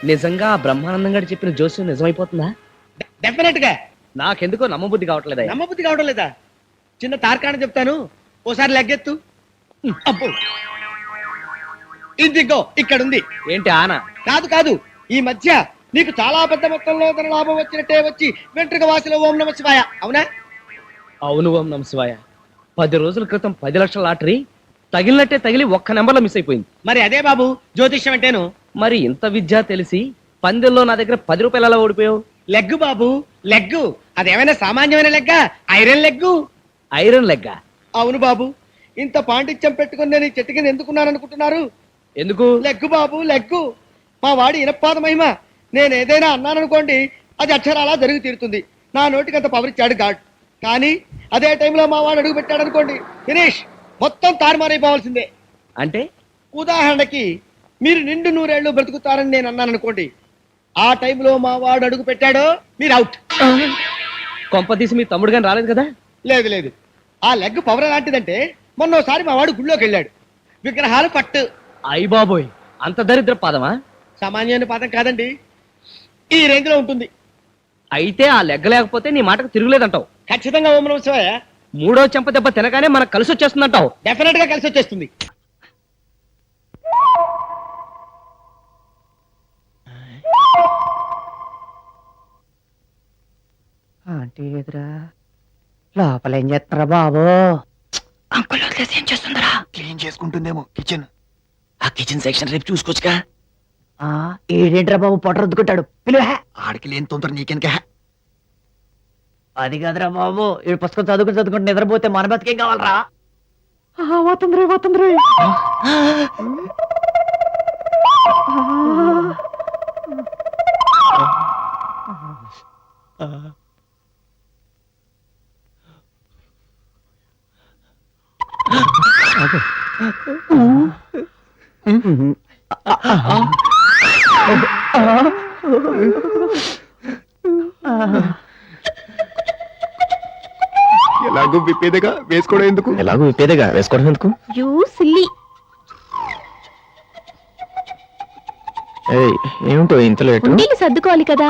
నిజంగా ఆ బ్రహ్మానందం గారు చెప్పిన జోస్యం నిజమైపోతుందా? డెఫినెట్ గా. నాకెందుకో నమ్మబుద్ధి కావట్లేదా. నమ్మబుద్ధి కావడం లేదా? చిన్న తార్కాణం చెప్తాను, ఓసారి లెగ్గెత్తు. అబ్బో, ఇదిగో ఇక్కడ ఉంది. ఏంటి ఆన? కాదు కాదు, ఈ మధ్య నీకు చాలా పెద్ద మొత్తంలో ధన లాభం వచ్చినట్టే వచ్చి వెంట్రుక వాసిలో ఓం నమ శివాయ. అవునా? అవును, ఓం నమ శివాయ. 10 రోజుల క్రితం 10 లక్షల లాటరీ తగిలినట్టే తగిలి ఒక్క నెంబర్లో మిస్ అయిపోయింది. మరి అదే బాబు జ్యోతిష్యం అంటేను. మరి ఇంత విద్య తెలిసి పందెంలో నా దగ్గర 10 రూపాయలు ఎలా ఓడిపోయావు? లెగ్గు బాబు, లెగ్గు. అదేమైనా సామాన్యమైన లెగ్గా? Iron leg. ఐరన్ లెగ్గ? అవును బాబు. ఇంత పాండిత్యం పెట్టుకుని నేను ఈ చెట్టు కింద ఎందుకున్నాను అనుకుంటున్నారు? ఎందుకు? లెగ్గు బాబు, లెగ్గు. మా వాడి ఇనపాద మహిమ. నేను ఏదైనా అన్నాననుకోండి, అది అక్షరాలా జరిగి తీరుతుంది. నా నోటికి అంత పవర్ ఇచ్చాడు గాడ్. కానీ అదే టైంలో మా వాడు అడుగు పెట్టాడు అనుకోండి, ఫినిష్, మొత్తం తారుమారైపోవాల్సిందే. అంటే ఉదాహరణకి మీరు నిండు 100 ఏళ్ళు బ్రతుకుతారని నేను అన్నాను అనుకోండి, ఆ టైంలో మా వాడు అడుగు పెట్టాడో మీరు అవుట్. కొంపదీసి మీ తమ్ముడు గాని రాలేదు కదా? లేదు లేదు, ఆ లెగ్ పవర్ ఎలాంటిదంటే మొన్నోసారి మా వాడు గుళ్ళోకి వెళ్ళాడు, విగ్రహాలు పట్టు. అయ్య బాబోయ్, అంత దరిద్ర పాదమా? సామాన్యమైన పాదం కాదండి, ఈ రేంజ్ లో ఉంటుంది. అయితే ఆ లెగ్గ లేకపోతే నీ మాటకు తిరుగులేదంటావు. ఖచ్చితంగా ఓం నమః శివాయ. 3వ చెంప దెబ్బ తినగానే మనకు కలిసి వచ్చేస్తుందంటావు. డెఫినెట్ గా కలిసి వచ్చేస్తుంది. ఆంటీ ఎదురా లోపల ఏం చేస్తారా బాబు? అంకుల్ వదిలేసి ఏం చేస్తుందరా? క్లీన్ చేసుకుంటుందేమో కిచెన్. ఆ కిచెన్ సెక్షన్ రేపు చూసుకోవచ్చుగా. ఏడేంట్రా బాబు పొట్ట రుద్దుకుంటాడు, పిలువ. ఆడికి లేని తొందర నీకెనక. అది కాదురా బాబు, ఈ పుస్తకం చదువుకుంటూ నిద్రపోతే మన బతికేం కావాలరా? పోతుంది. ఎలాగో విప్పేదగా వేసుకోవడం ఎందుకు? You silly. ఏమిటో ఇంత లేటు? ఉండీలు సర్దుకోవాలి కదా.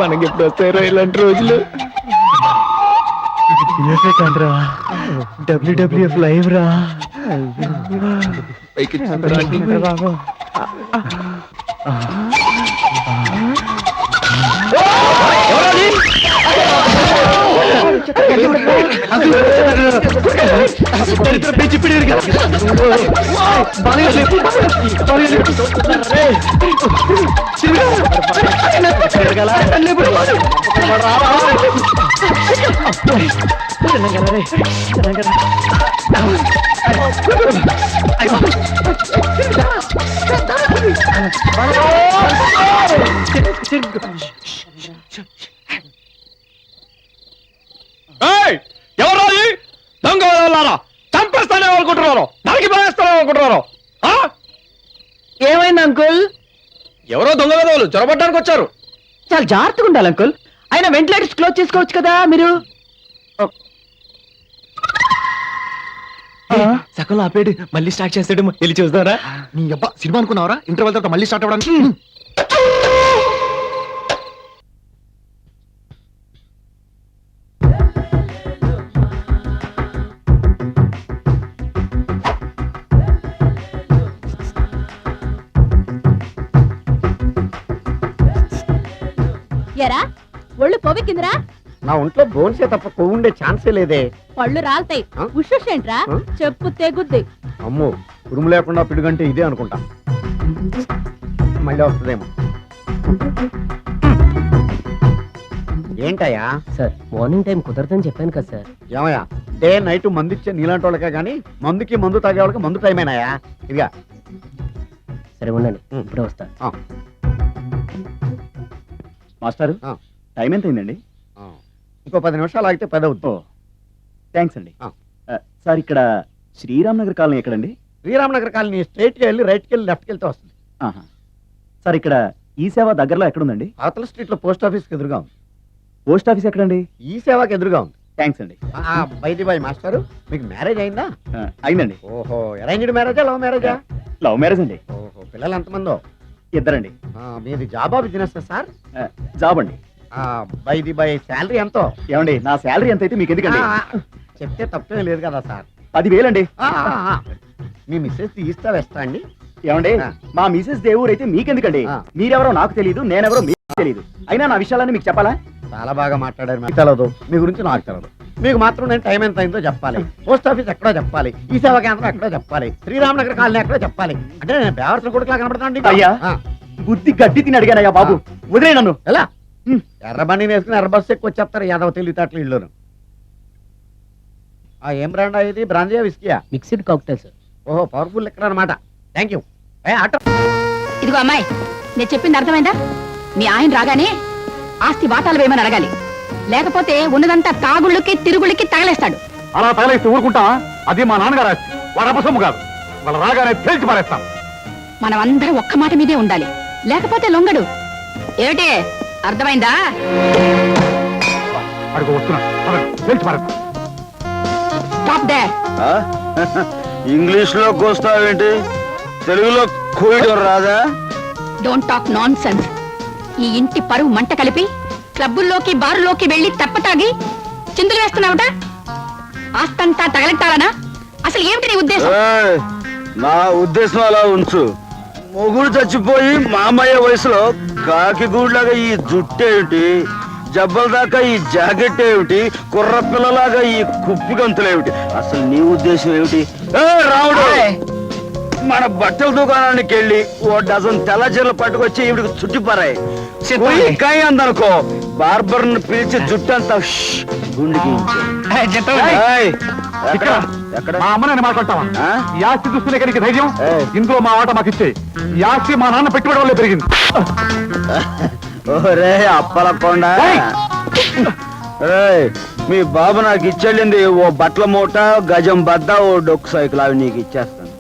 మనకి ఎప్పుడు వస్తాయో ఇలాంటి రోజులు. WWF లైవ్ రా. పైకి బాబు ఎవరు దొంగ చంపేస్తానే అనుకుంటున్నారు, నరికి పడేస్తానే అనుకుంటున్నారు. ఏమైంది అంకుల్? ఎవరో దొంగ విధవులు చొరబడ్డానికి వచ్చారు. చాలా జాగ్రత్తగా ఉండాలి అంకుల్. అయినా వెంటిలేటర్స్ క్లోజ్ చేసుకోవచ్చు కదా మీరు. సగంలో ఆపేడు, మళ్ళీ స్టార్ట్ చేస్తాడు. వెళ్ళి చూస్తారా? నీ అబ్బా సినిమా అనుకున్నావరా? ఇంటర్వెల్ తర్వాత మళ్ళీ స్టార్ట్ అవ్వడానికి. ఎరా ఒళ్ళు పొవికిందిరా? నా ఒంట్లో బోన్సే తప్ప కొవ్వు ఉండే ఛాన్సే లేదే. పళ్ళు రాల్తాయి. ఆ? ఉషేంట్రా? ఆ? చెప్పు తెగుద్ది. అమ్మో, ఉరుము లేకుండా పిడుగంటే ఇదే అనుకుంటా. మళ్ళీ వస్తుందేమో. ఏంటయ్యా? సార్, మార్నింగ్ టైం కుదరదని చెప్పాను కదా సార్. ఏమయ్యా, డే నైట్ మందు ఇచ్చే నీలాంటి వాళ్ళకే కానీ మందుకి మందు తాగే వాళ్ళకి మందు టైమేనాయా? ఇదిగా సరే ఉండండి, ఇప్పుడే వస్తా. మాస్టర్, టైం ఎంత అయిందండి? ఇంకో 10 నిమిషాలు ఆగితే 10 అవుతుంది. థ్యాంక్స్ అండి. సార్, ఇక్కడ శ్రీరామ్ నగర్ కాలనీ ఎక్కడండి? శ్రీరామనగర్ కాలనీ స్ట్రైట్కి వెళ్ళి రైట్కి వెళ్ళి లెఫ్ట్కి వెళ్తే వస్తుంది. సార్, ఇక్కడ ఈ సేవ దగ్గరలో ఎక్కడుందండి? అవతల స్ట్రీట్లో పోస్ట్ ఆఫీస్కి ఎదురుగా ఉంది. పోస్ట్ ఆఫీస్ ఎక్కడండి? ఈ సేవకి ఎదురుగా ఉంది. థ్యాంక్స్ అండి. బైది బాయ్ మాస్టారు, మీకు మ్యారేజ్ అయిందా? అయిందండి. ఓహో, అరేంజ్డ్ మ్యారేజా లవ్ మ్యారేజా? లవ్ మ్యారేజ్ అండి. ఓహో, పిల్లలు ఎంతమందో? ఇద్దరండి. మీది జాబా బిజినెస్ సార్? జాబ్ అండి. బైది బై శాలరీ ఎంతో? ఏమండి నా శాలరీ ఎంత అయితే మీకు ఎందుకండి? చెప్తే తప్పేం లేదు కదా సార్. 10,000 అండి. మీ మిస్సెస్ తీస్తా వేస్తా అండి. ఏమండి మా మిసెస్ దేవుడు అయితే మీకెందుకండి? మీరెవరో నాకు తెలియదు, నేనెవరో మీకు తెలియదు. అయినా నా విషయాలన్నీ మీకు చెప్పాలా? చాలా బాగా మాట్లాడారు. మీకు తెలదు, మీ గురించి నాకు తెలదు. మీకు మాత్రం నేను టైం ఎంత అయిందో చెప్పాలి, పోస్ట్ ఆఫీస్ ఎక్కడో చెప్పాలి, ఈ సేవా కేంద్రం ఎక్కడో చెప్పాలి, శ్రీరామనగర్ కాలనీ ఎక్కడో చెప్పాలి. అంటే నేను బేవర్సన కొడుకులా కనబడతాను. అయ్యా బుద్ధి గడ్డి తిని అడిగానయ్యా బాబు, వదిలే నన్ను. ఎలా ఎర్ర బండి వేసుకుని ఎర్ర బస్సు ఎక్కువ వచ్చేస్తారు యాదవ తెలివితేటలు ఇల్లును. ఏం బ్రాండ్ ఇది? బ్రాంజియా విస్కియా? Mixed cocktail sir. ఓహో, పవర్ఫుల్ ఎక్కడ అనమాట. Thank you. ఆటో ఇదిగో అమ్మాయి, నేను చెప్పింది అర్థమైందా? మీ ఆయన రాగానే ఆస్తి వాటాలు వేయమని అడగాలి, లేకపోతే ఉన్నదంతా తాగుళ్ళకి తిరుగుళ్ళకి తగలేస్తాడు. అలా తగలేస్తే ఊరుకుంటా? అది మా నాన్నగారు ఆస్తి, వాడు అపసొమ్ము కాదు. వాళ్ళ రాగానే తేల్చి పారేస్తాం. మనం అందరం ఒక్క మాట మీదే ఉండాలి, లేకపోతే లొంగడు. ఏమిటి అర్థమైందా? అడుగు వస్తున్నా, తేల్చి పారేస్తాం. Stop there. ఇంగ్లీష్ లో కోస్తావేంటి? తెలుగులో కోయడం రాదా? Don't talk non sense. ఈ ఇంటి పరువు మంట కలిపి క్లబ్బుల్లోకి బారులోకి వెళ్లి తప్పతాగి చిందులు వేస్తున్నావుట. ఆస్తంతా తగలెట్టాలనా? అసలు ఏమిటి నీ ఉద్దేశం? ఏయ్, నా ఉద్దేశం అలా ఉంచు. మొగుడు చచ్చిపోయి మామయ్య వయసులో కాకి గూడ్లాగా ఈ జుట్టేమిటి, జబ్బల దాకా ఈ జాకెట్ ఏమిటి, కుర్ర పిల్లలాగా ఈ కుప్పి గంతులేమిటి? అసలు నీ ఉద్దేశం ఏమిటి? రావుడు, మన బట్టల దుకాణానికి వెళ్ళి ఓ డజన్ తెల్ల చీరలు పట్టుకొచ్చి ఈవిడికి చుట్టిపారాయి. కాయ అందనుకో, బార్బర్ పిలిచి జుట్టంతా గుండెకి మా అమ్మని మాట్లాడతావా? ఈ ఆస్తి చూస్తున్న నీకు ధైర్యం? ఇందులో మా ఆట మాకు ఇచ్చే. ఈ ఆస్తి మా నాన్న పెట్టుబడి వల్లే పెరిగింది. ఓరే అప్పల కొండ, మీ బాబు నాకు ఇచ్చెళ్ళింది ఓ బట్టల మూట, గజం బద్ద, ఓ డొక్కు సైకిల్. అవి నీకు ఇచ్చేస్తాను.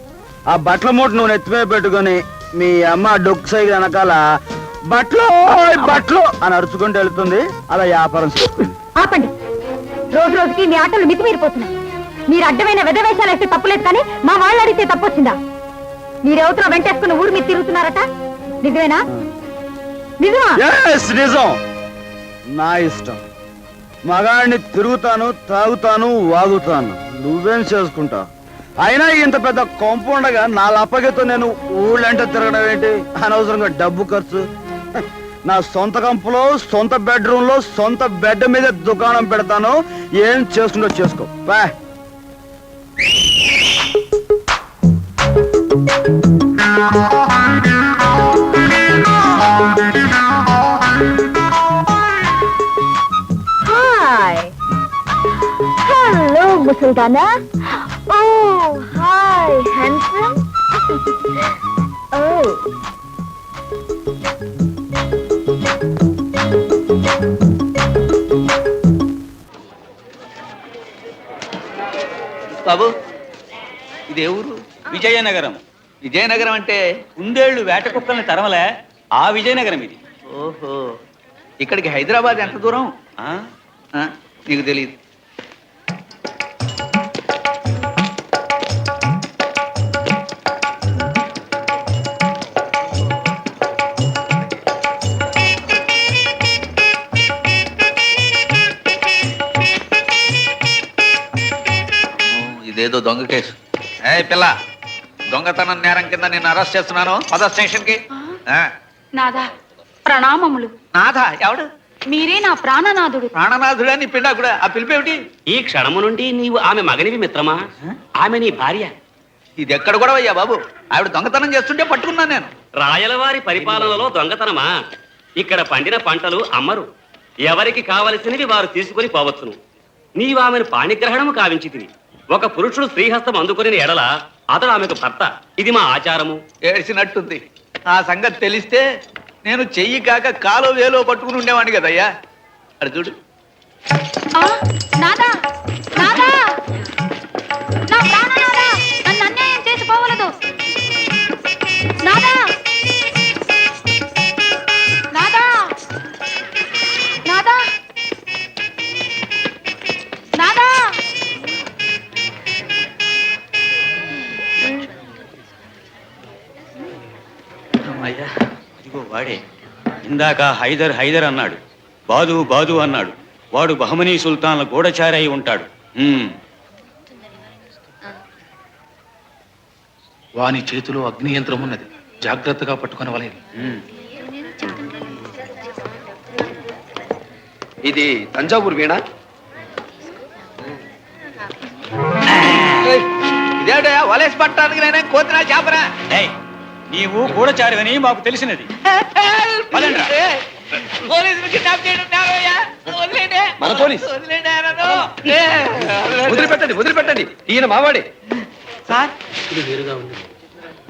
ఆ బట్టల మూట నువ్వు నెత్తిమే పెట్టుకుని మీ అమ్మ డొక్కు సైకిల్ వెనకాల బట్టలు బట్టలు అని అరుచుకుంటూ వెళ్తుంది. అలా వ్యాపారం చేస్తుంది. ఆపండి, రోజు రోజుకి మీ ఆటలు మితిమీరిపోతున్నాయి. మీరు అడ్డమైన వెధవేషాలు వేస్తే తప్పులేదు, కానీ మా వాళ్ళు అడిగితే తప్పొచ్చిందా? మీరెవరితో వెంటేసుకుని ఊరు మీద తిరుగుతున్నారట, నిజమేనా? నిజమా? Yes, నిజం. నా ఇష్టం. మగాడిని తిరుగుతాను, తాగుతాను, వాగుతాను. నువ్వేం చేసుకుంటావు? అయినా ఇంత పెద్ద కాంపౌండ్గా నా లప్పగితో నేను ఊళ్ళంటే తిరగడం ఏంటి? అనవసరంగా డబ్బు ఖర్చు. నా సొంత కంపులో, సొంత బెడ్రూమ్ లో, సొంత బెడ్ మీద దుకాణం పెడతాను. ఏం చేసుకుంటో చేసుకో. బా. హాయ్, హలో ముసల్దానా. ఓ హాయ్ హ్యాండ్సమ్. ఓ బాబు, ఇదే ఊరు? విజయనగరం. విజయనగరం అంటే కుందేళ్లు వేట కుక్కల్ని తరమలే, ఆ విజయనగరం ఇది. ఓహో, ఇక్కడికి హైదరాబాద్ ఎంత దూరం? నీకు తెలియదు. ఇదేదో దొంగ కేసు. ఏ పిల్ల, దొంగతనం నేరం కింద నేను అరెస్ట్ చేస్తున్నాను. పద స్టేషన్ కి. నాదా ప్రణామములు. నాథ ఎవడు? మీరే నా ప్రాణనాథుడు. ప్రాణనాథుడా? నీ పిండా కూడా. ఆ పిలిపేమిటి? ఈ క్షణము నుండి నీవు ఆమె మగనివి మిత్రమా, ఆమె నీ భార్య. ఇది ఎక్కడ కూడా అయ్యా బాబు? ఆవిడ దొంగతనం చేస్తుంటే పట్టుకున్నాను నేను. రాయలవారి పరిపాలనలో దొంగతనమా? ఇక్కడ పండిన పంటలు అమ్మరు, ఎవరికి కావలసినవి వారు తీసుకుని పోవచ్చును. నీవు ఆమెను పాణిగ్రహణము కావించితివి. ఒక పురుషుడు స్త్రీహస్తం అందుకుని ఎడల అతడు ఆమెకు భర్త. ఇది మా ఆచారము. ఏడ్చినట్టుంది. ఆ సంగతి తెలిస్తే నేను చెయ్యి కాక కాలో వేలో పట్టుకుని ఉండేవాడిని కదయ్యా. అది చూడు. నాదా నాదా, నా ప్రాణనాదా, నన్ను అన్యాయం చేసి పోవలదు. నాదా నాదా నాదా. అయ్యా ఇదిగో వాడే ఇందాక హైదర్ హైదర్ అన్నాడు, బాదు బాదు అన్నాడు. వాడు బహమనీ సుల్తాన్ల గూఢచారి అయి ఉంటాడు. వాని చేతిలో అగ్ని యంత్రం ఉన్నది, జాగ్రత్తగా పట్టుకుని వలయం. ఇది తంజావూరు వీణ. ఇదేటయా వలేసి పట్టడానికి నేనే కోతినా చేపరా? నీవు గూఢచారివని మాకు తెలిసినది. మన పోలీస్. వదిలిపెట్టండి వదిలిపెట్టండి, ఈయన మావాడే. Sir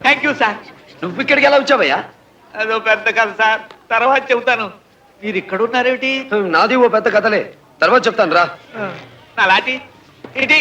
thank you sir. నువ్వు ఇక్కడికి ఎలా వచ్చావయ్యా? అదో పెద్ద కథ సార్, తర్వాత చెబుతాను. మీరు ఇక్కడ ఉన్నారేమిటి? నాది ఓ పెద్ద కథలే, తర్వాత చెప్తాను రా. నా లాటి ఏంటి?